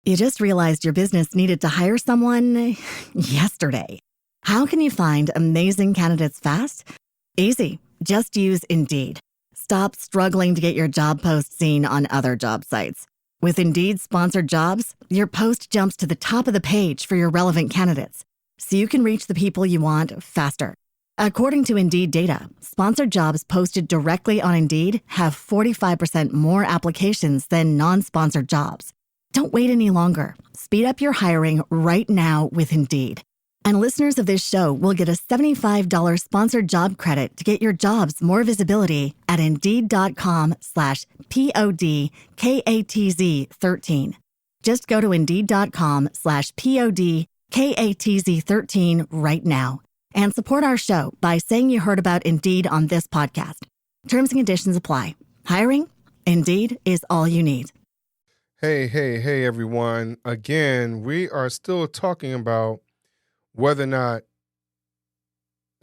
You just realized your business needed to hire someone yesterday. How can you find amazing candidates fast? Easy. Just use Indeed. Stop struggling to get your job post seen on other job sites. With Indeed sponsored jobs, your post jumps to the top of the page for your relevant candidates, so you can reach the people you want faster. According to Indeed data, sponsored jobs posted directly on Indeed have 45% more applications than non-sponsored jobs. Don't wait any longer. Speed up your hiring right now with Indeed. And listeners of this show will get a $75 sponsored job credit to get your jobs more visibility at Indeed.com/PODKATZ13. Just go to Indeed.com/PODKATZ13 right now and support our show by saying you heard about Indeed on this podcast. Terms and conditions apply. Hiring? Indeed is all you need. Hey, everyone. Again, we are still talking about whether or not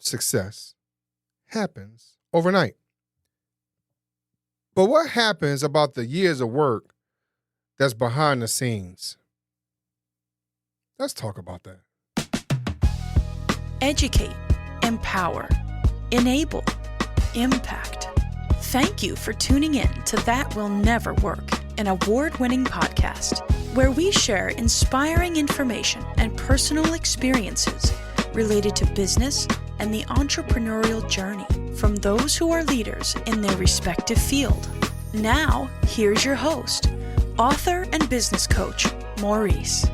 success happens overnight. But what happens about the years of work that's behind the scenes? Let's talk about that. Educate, empower, enable, impact. Thank you for tuning in to That Will Never Work, an award-winning podcast where we share inspiring information and personal experiences related to business and the entrepreneurial journey from those who are leaders in their respective field. Now, here's your host, author and business coach, Maurice.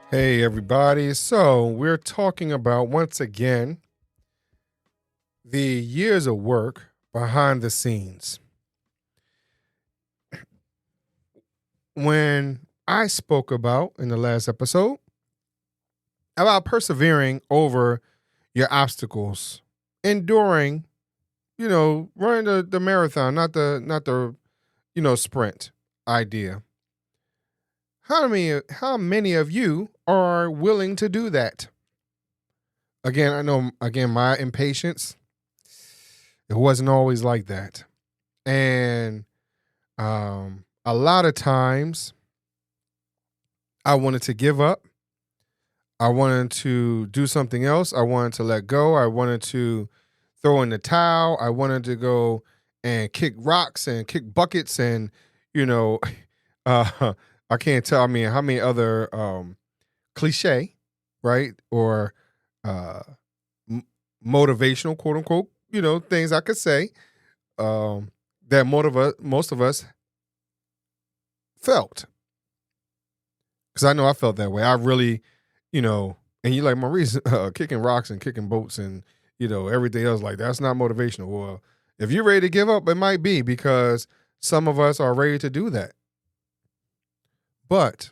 Hey, everybody. So we're talking about, once again, the years of work behind the scenes. When I spoke about in the last episode about persevering over your obstacles, enduring, running the marathon, not the sprint idea. How many of you are willing to do that? Again, I know, my impatience, it wasn't always like that. And a lot of times I wanted to give up. I wanted to do something else. I wanted to let go. I wanted to throw in the towel. I wanted to go and kick rocks and kick buckets and, I can't tell, how many other cliche, right? Or motivational, quote unquote, things I could say that most of us felt. Because I know I felt that way. I really, and you're like, Maurice, kicking rocks and kicking boats and, everything else, like, that's not motivational. Well, if you're ready to give up, it might be, because some of us are ready to do that. But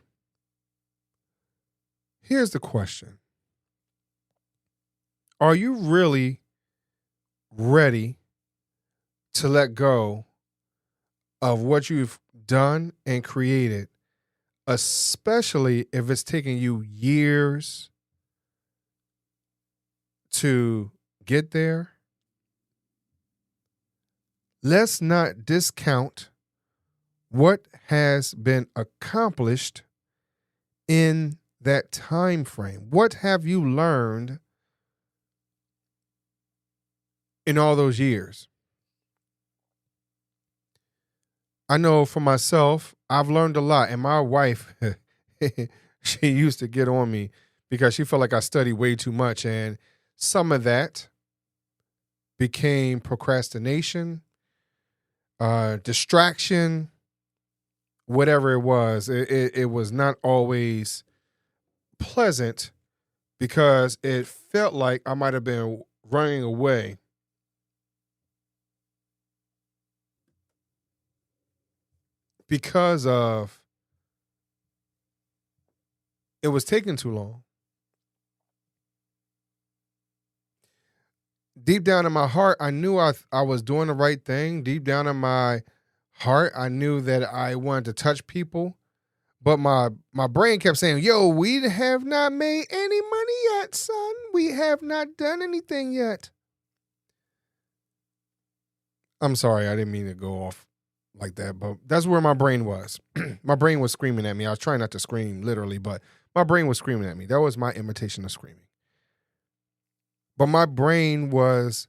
here's the question. Are you really ready to let go of what you've done and created, especially if it's taking you years to get there? Let's not discount what has been accomplished in that time frame. What have you learned in all those years? I know for myself, I've learned a lot. And my wife, she used to get on me because she felt like I studied way too much. And some of that became procrastination, distraction, whatever it was. It was not always pleasant, because it felt like I might have been running away because of it was taking too long. Deep down in my heart, I knew I was doing the right thing. Deep down in my heart, I knew that I wanted to touch people. But my brain kept saying, yo, we have not made any money yet, son. We have not done anything yet. I'm sorry, I didn't mean to go off like that, but that's where my brain was. My brain was screaming at me. I was trying not to scream literally, but my brain was screaming at me. That was my imitation of screaming. But my brain was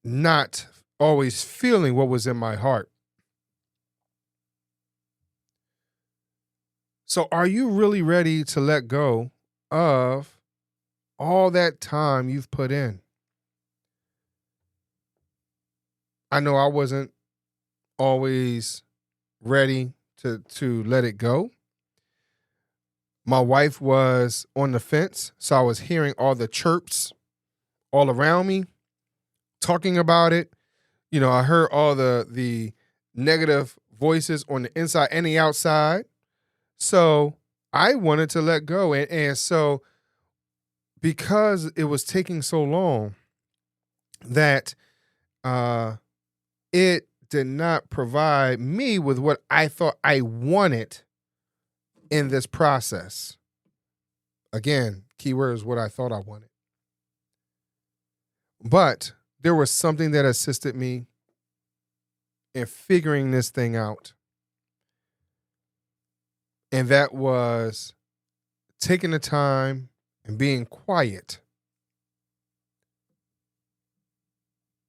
not always feeling what was in my heart. So are you really ready to let go of all that time you've put in? I know I wasn't always ready to let it go. My wife was on the fence, so I was hearing all the chirps all around me, talking about it. You know, I heard all the negative voices on the inside and the outside. So I wanted to let go. And so because it was taking so long that it did not provide me with what I thought I wanted in this process. Again, keyword is what I thought I wanted. But there was something that assisted me in figuring this thing out. And that was taking the time and being quiet.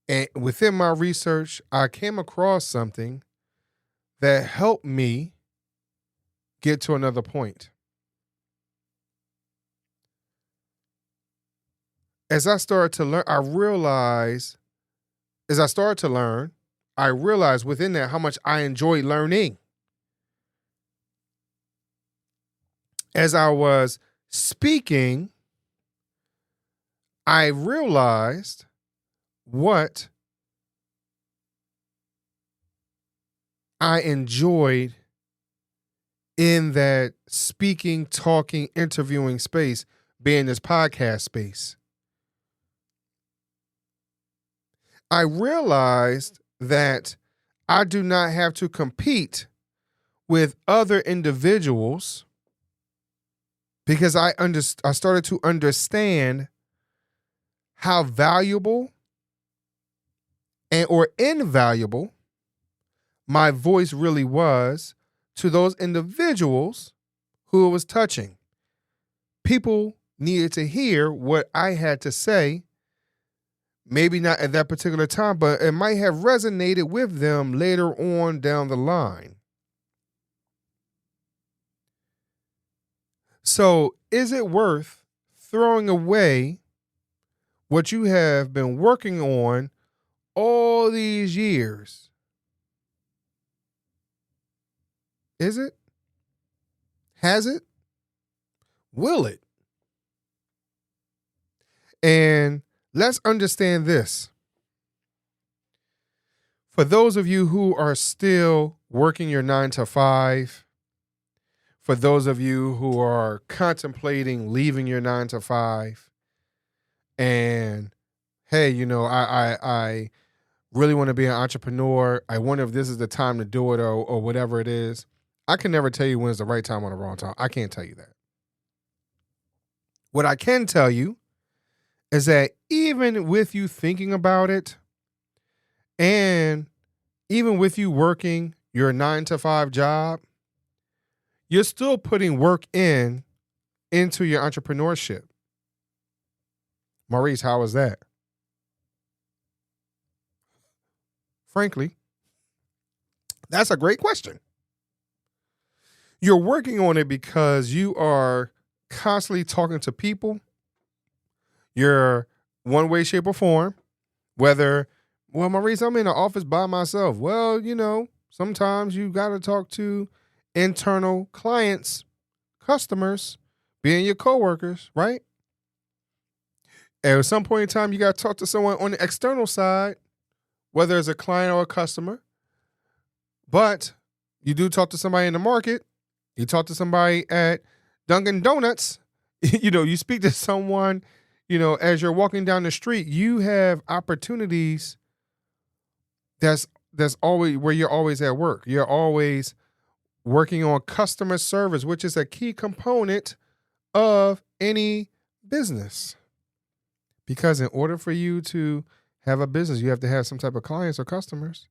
And within my research, I came across something that helped me get to another point. As I started to learn, I realized within that how much I enjoyed learning. As I was speaking, I realized what I enjoyed in that speaking, talking, interviewing space, being this podcast space. I realized that I do not have to compete with other individuals because I started to understand how valuable or invaluable my voice really was to those individuals who it was touching. People needed to hear what I had to say, maybe not at that particular time, but it might have resonated with them later on down the line. So is it worth throwing away what you have been working on all these years? Is it? Has it? Will it? And let's understand this. For those of you who are still working your 9 to 5, for those of you who are contemplating leaving your 9 to 5, and hey, you know, I really want to be an entrepreneur. I wonder if this is the time to do it or whatever it is. I can never tell you when it's the right time or the wrong time. I can't tell you that. What I can tell you is that even with you thinking about it, and even with you working your 9 to 5 job, you're still putting work into your entrepreneurship. Maurice, how is that? Frankly, that's a great question. You're working on it because you are constantly talking to people. You're one way, shape, or form. Whether, well, Maurice, I'm in the office by myself. Well, you know, sometimes you got to talk to internal clients, customers, being your coworkers, right? And at some point in time, you got to talk to someone on the external side, whether it's a client or a customer. But you do talk to somebody in the market. You talk to somebody at Dunkin' Donuts. You know, you speak to someone, you know, as you're walking down the street. You have opportunities that's always where you're always at work. You're always working on customer service, which is a key component of any business. Because in order for you to have a business, you have to have some type of clients or customers.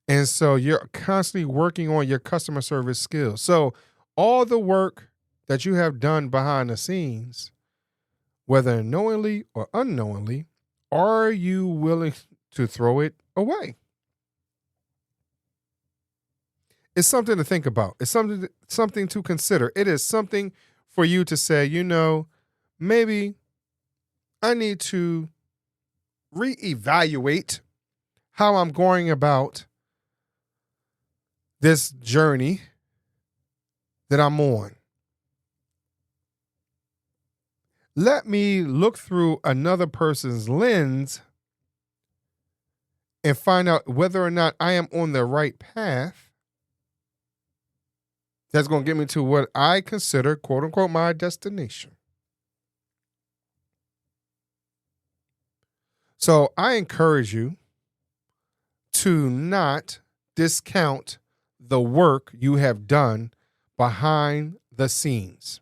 And so you're constantly working on your customer service skills. So all the work that you have done behind the scenes, whether knowingly or unknowingly, are you willing to throw it away? It's something to think about. It's something to consider. It is something for you to say, maybe I need to reevaluate how I'm going about this journey that I'm on. Let me look through another person's lens and find out whether or not I am on the right path. That's going to get me to what I consider, quote unquote, my destination. So I encourage you to not discount the work you have done behind the scenes.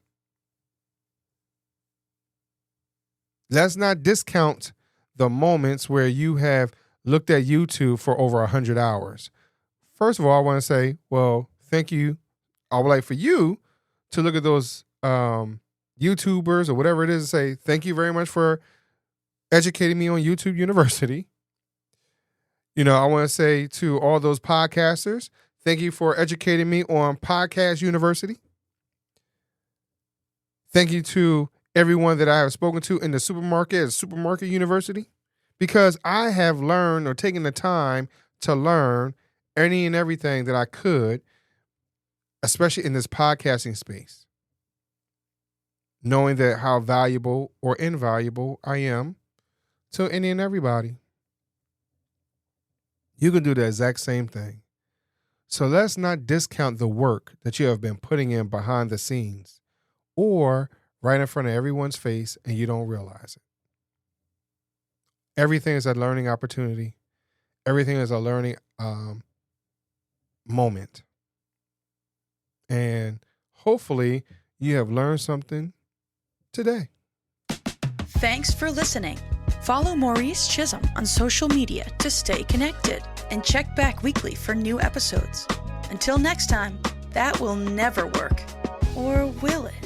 Let's not discount the moments where you have looked at YouTube for over 100 hours. First of all, I want to say, well, thank you. I would like for you to look at those YouTubers or whatever it is and say, thank you very much for educating me on YouTube University. I want to say to all those podcasters, thank you for educating me on Podcast University. Thank you to everyone that I have spoken to in the supermarket at Supermarket University, because I have learned or taken the time to learn any and everything that I could, especially in this podcasting space, knowing that how valuable or invaluable I am to any and everybody. You can do the exact same thing. So let's not discount the work that you have been putting in behind the scenes or right in front of everyone's face and you don't realize it. Everything is a learning opportunity. Everything is a learning moment. And hopefully you have learned something today. Thanks for listening. Follow Maurice Chisholm on social media to stay connected and check back weekly for new episodes. Until next time, that will never work. Or will it?